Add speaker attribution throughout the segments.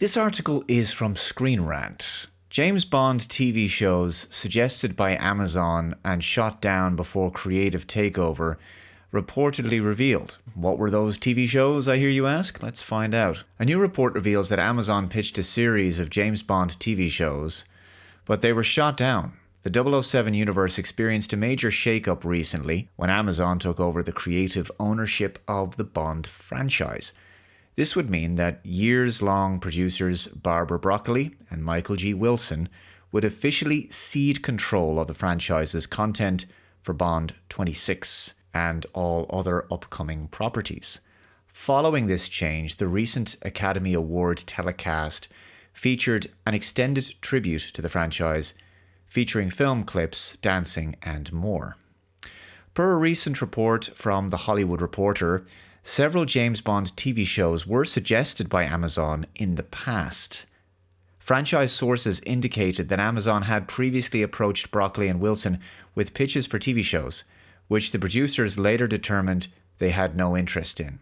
Speaker 1: This article is from Screen Rant. James Bond TV shows suggested by Amazon and shot down before creative takeover reportedly revealed. What were those TV shows, I hear you ask? Let's find out. A new report reveals that Amazon pitched a series of James Bond TV shows, but they were shot down. The 007 universe experienced a major shake-up recently when Amazon took over the creative ownership of the Bond franchise. This would mean that years-long producers Barbara Broccoli and Michael G. Wilson would officially cede control of the franchise's content for Bond 26 and all other upcoming properties. Following this change, the recent Academy Award telecast featured an extended tribute to the franchise, featuring film clips, dancing, and more. Per a recent report from The Hollywood Reporter, several James Bond TV shows were suggested by Amazon in the past. Franchise sources indicated that Amazon had previously approached Broccoli and Wilson with pitches for TV shows, which the producers later determined they had no interest in.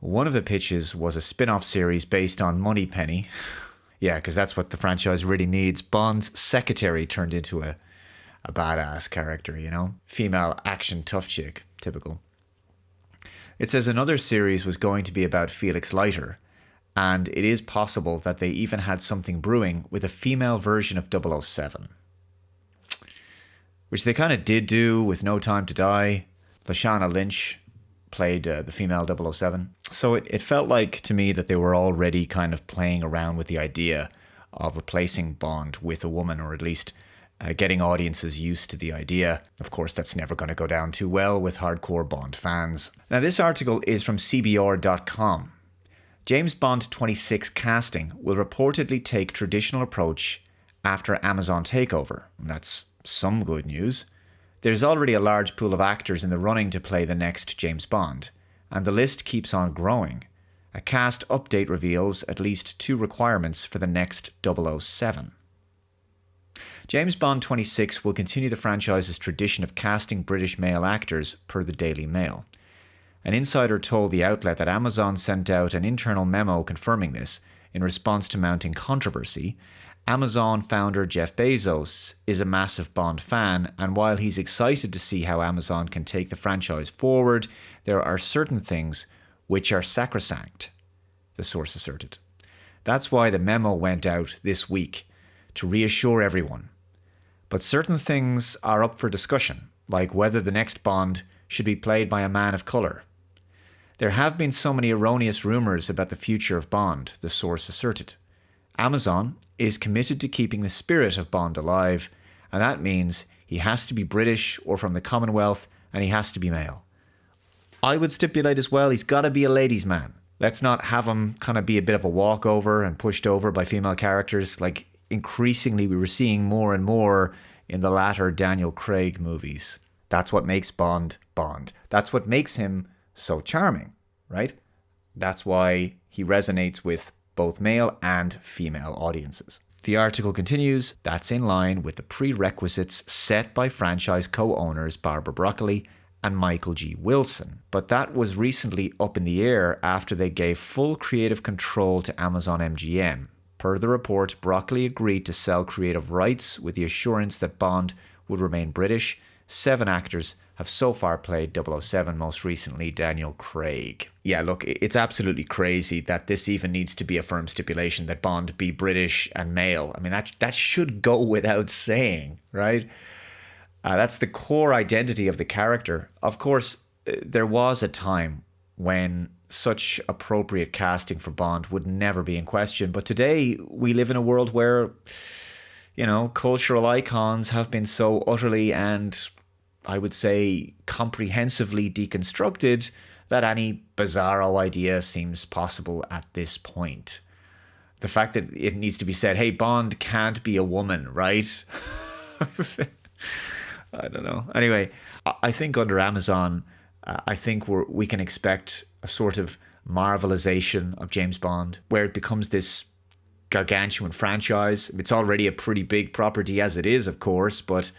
Speaker 1: One of the pitches was a spin-off series based on Moneypenny. Yeah, because that's what the franchise really needs. Bond's secretary turned into a badass character, you know? Female action tough chick, typical. It says another series was going to be about Felix Leiter, and it is possible that they even had something brewing with a female version of 007. Which they kind of did do with No Time to Die. Lashana Lynch played the female 007. So it felt like to me that they were already kind of playing around with the idea of replacing Bond with a woman, or at least getting audiences used to the idea. Of course, that's never going to go down too well with hardcore Bond fans. Now, this article is from CBR.com. James Bond 26 casting will reportedly take traditional approach after Amazon takeover. That's some good news. There's already a large pool of actors in the running to play the next James Bond, and the list keeps on growing. A cast update reveals at least 2 requirements for the next 007. James Bond 26 will continue the franchise's tradition of casting British male actors, per the Daily Mail. An insider told the outlet that Amazon sent out an internal memo confirming this in response to mounting controversy. Amazon founder Jeff Bezos is a massive Bond fan, and while he's excited to see how Amazon can take the franchise forward, there are certain things which are sacrosanct, the source asserted. That's why the memo went out this week, to reassure everyone. But certain things are up for discussion, like whether the next Bond should be played by a man of colour. There have been so many erroneous rumours about the future of Bond, the source asserted. Amazon is committed to keeping the spirit of Bond alive, and that means he has to be British or from the Commonwealth, and he has to be male. I would stipulate as well, he's got to be a ladies' man. Let's not have him kind of be a bit of a walkover and pushed over by female characters. Like, increasingly we were seeing more and more in the latter Daniel Craig movies. That's what makes Bond Bond. That's what makes him so charming, right? That's why he resonates with both male and female audiences. The article continues, that's in line with the prerequisites set by franchise co-owners Barbara Broccoli and Michael G. Wilson. But that was recently up in the air after they gave full creative control to Amazon MGM. Per the report, Broccoli agreed to sell creative rights with the assurance that Bond would remain British. 7 actors have so far played 007, most recently Daniel Craig. Yeah, look, it's absolutely crazy that this even needs to be a firm stipulation that Bond be British and male. I mean, that should go without saying, right? That's the core identity of the character. Of course, there was a time when such appropriate casting for Bond would never be in question. But today, we live in a world where, you know, cultural icons have been so utterly and, I would say, comprehensively deconstructed that any bizarro idea seems possible at this point. The fact that it needs to be said, hey, Bond can't be a woman, right? I don't know. Anyway, I think under Amazon, I think we can expect a sort of marvelization of James Bond, where it becomes this gargantuan franchise. It's already a pretty big property as it is, of course, but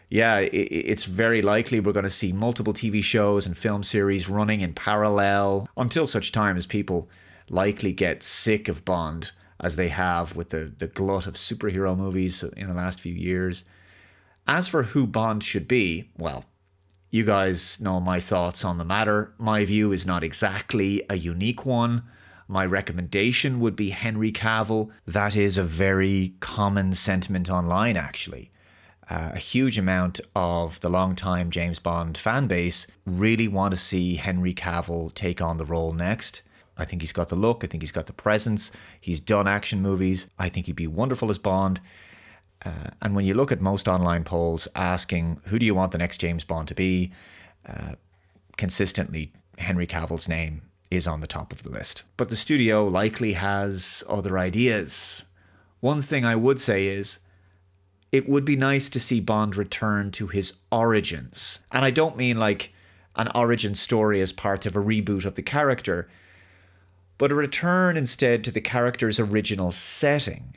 Speaker 1: yeah, it's very likely we're going to see multiple TV shows and film series running in parallel until such time as people likely get sick of Bond as they have with the glut of superhero movies in the last few years. As for who Bond should be, well, you guys know my thoughts on the matter. My view is not exactly a unique one. My recommendation would be Henry Cavill. That is a very common sentiment online, actually. A huge amount of the long-time James Bond fan base really want to see Henry Cavill take on the role next. I think he's got the look. I think he's got the presence. He's done action movies. I think he'd be wonderful as Bond. And when you look at most online polls asking, who do you want the next James Bond to be? Consistently, Henry Cavill's name is on the top of the list. But the studio likely has other ideas. One thing I would say is, it would be nice to see Bond return to his origins. And I don't mean like an origin story as part of a reboot of the character, but a return instead to the character's original setting,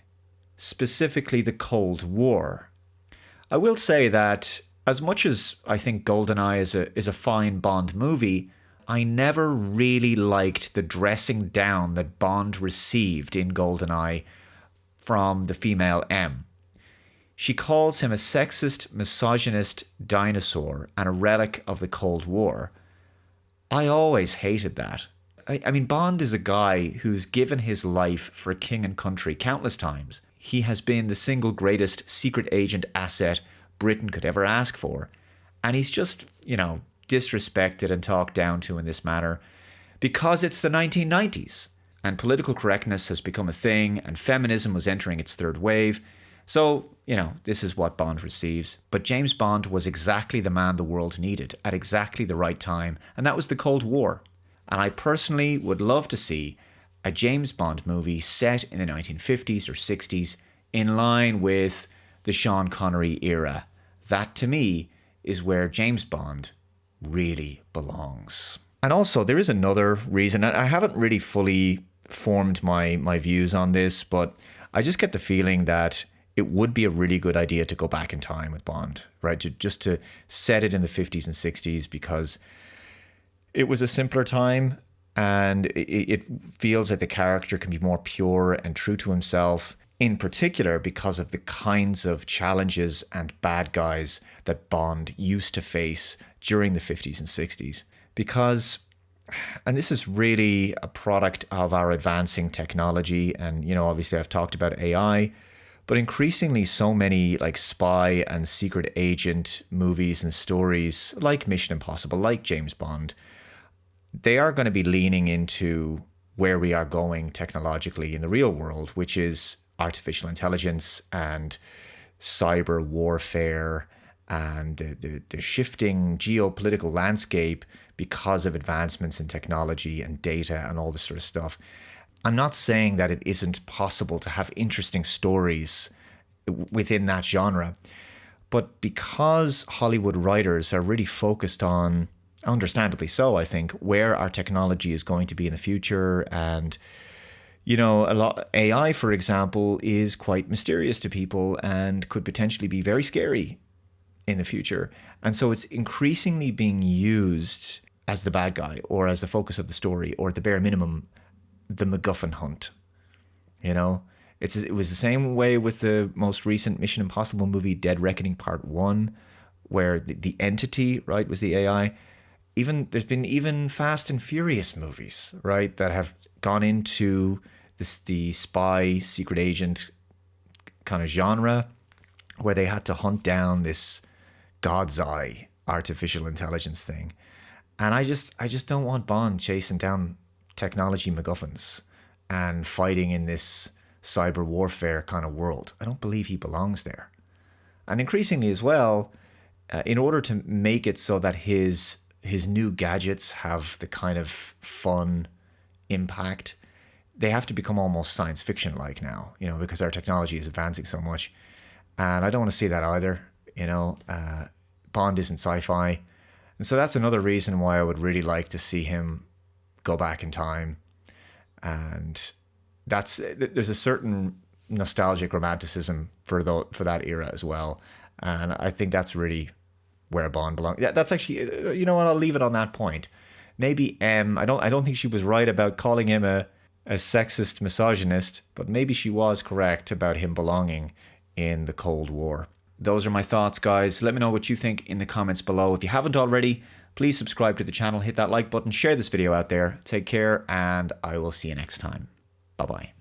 Speaker 1: specifically the Cold War. I will say that as much as I think GoldenEye is a fine Bond movie, I never really liked the dressing down that Bond received in GoldenEye from the female M. She calls him a sexist, misogynist dinosaur and a relic of the Cold War. I always hated that. I mean, Bond is a guy who's given his life for king and country countless times. He has been the single greatest secret agent asset Britain could ever ask for. And he's just, disrespected and talked down to in this manner because it's the 1990s and political correctness has become a thing and feminism was entering its third wave. So, this is what Bond receives. But James Bond was exactly the man the world needed at exactly the right time, and that was the Cold War. And I personally would love to see a James Bond movie set in the 1950s or 60s in line with the Sean Connery era. That, to me, is where James Bond really belongs. And also, there is another reason, and I haven't really fully formed my views on this, but I just get the feeling that it would be a really good idea to go back in time with Bond, right? Just to set it in the 50s and 60s because it was a simpler time and it feels like the character can be more pure and true to himself, in particular because of the kinds of challenges and bad guys that Bond used to face during the 50s and 60s. Because, and this is really a product of our advancing technology, and, obviously I've talked about AI, but increasingly so many like spy and secret agent movies and stories like Mission Impossible, like James Bond, they are going to be leaning into where we are going technologically in the real world, which is artificial intelligence and cyber warfare and the shifting geopolitical landscape because of advancements in technology and data and all this sort of stuff. I'm not saying that it isn't possible to have interesting stories within that genre, but because Hollywood writers are really focused on, understandably so, I think, where our technology is going to be in the future. And, a lot AI, for example, is quite mysterious to people and could potentially be very scary in the future. And so it's increasingly being used as the bad guy or as the focus of the story, or at the bare minimum, the MacGuffin hunt. It was the same way with the most recent Mission Impossible movie, Dead Reckoning Part 1, where the entity, right, was the AI. There's been even Fast and Furious movies, right, that have gone into the spy secret agent kind of genre, where they had to hunt down this God's eye artificial intelligence thing. And I just don't want Bond chasing down technology MacGuffins and fighting in this cyber warfare kind of world. I don't believe he belongs there. And increasingly as well, in order to make it so that his new gadgets have the kind of fun impact, they have to become almost science fiction like now, because our technology is advancing so much. And I don't want to see that either. Bond isn't sci-fi. And so that's another reason why I would really like to see him go back in time. And there's a certain nostalgic romanticism for that era as well. And I think that's really where Bond belongs. Yeah, that's actually, I'll leave it on that point. Maybe M, I don't think she was right about calling him a a sexist misogynist, but maybe she was correct about him belonging in the Cold War. Those are my thoughts, guys. Let me know what you think in the comments below. If you haven't already, please subscribe to the channel, hit that like button, share this video out there. Take care, and I will see you next time. Bye-bye.